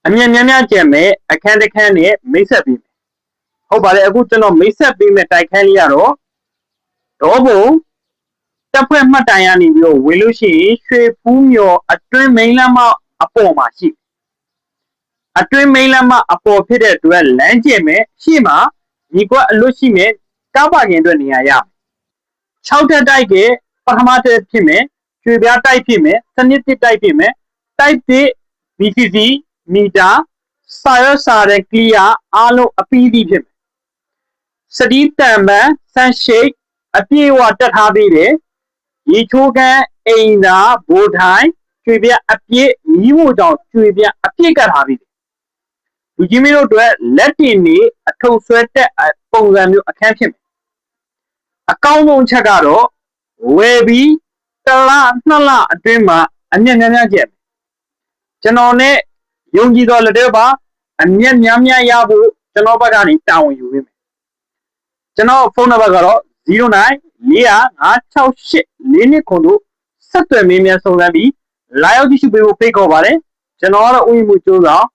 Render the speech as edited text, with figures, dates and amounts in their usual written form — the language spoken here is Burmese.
အမြင်များများကျန်မဲ့အခန်းတစ်ခန်းနဲ့မိတ်ဆက်ပေးမယ်ဟုတ်ပါတယ်အခုကျွန်တော်မိတ်ဆက်ပေးမယ်တိုက်ခန်းလေးကတော့ဒေါဘုံတပ်ဖွဲ့မှတ်တိုင်ရနေပြီးတော့ဝင်လို့ရှိရင်ရွှေဖူးမြော်အတွင်းမိန်းလမ်းမအပေါ်မှာရှိအတွင်းမိန်းလမ်းမအပေါ်ဖြစ်တဲ့အတွက်လမ်းကျင်မဲ့ရှေ့မှာညီကွက်အလွတ်ရှိမဲ့ကားပါကင်အတွက်နေရာရ6ထပ်တိုက်ကပထမတက်ဖြစ်မယ်ရွှေပြားတိုက်ဖြစ်မယ်စနစ်တစ်တိုက်ဖြစ်မယ်တိုက်တစ် BCC မီတာစာရွက်စာတမ်းကလီယာအားလုံးအပြီးသည့်ဖြစ်မယ်စတီးတံပန်းဆန်ရှိတ်အပြည့်အဝတက်ထားပေးတယ်ရေချိုးကန်းအိမ်သာဘိုးထိုင်ရွှေပြအပြည့်မီးဖို့ကြောင့်ရွှေပြအပြည့်ကတ်ထားပေးတယ်လူကြီးမင်းတို့အတွက်လက်တင်နေအထုပ်ဆွဲတက်ပုံစံမျိုးအခန်းဖြစ်မယ်အကောင်းဆုံးချက်ကတော့ဝယ်ပြီးတစ်လနှစ်လအတွင်းမှာအမြတ်များများကျက်ကျွန်တော်နဲ့ယုံကြည်တော်လက်တွေပါအမြတ်များများရဖို့ကျွန်တော်ဘက်ကနေတာဝန်ယူပေးမယ်ကျွန်တော်ဖုန်းနံပါတ်ကတော့09-400-568-429တို့ဆက်သွယ်မေးမြန်းစုံစမ်းပြီးလာရောက်ကြည့်ရှုပေးဖို့ဖိတ်ခေါ်ပါတယ်ကျွန်တော်ကတော့ဥယျာဉ်မှုကျိုးဆောင်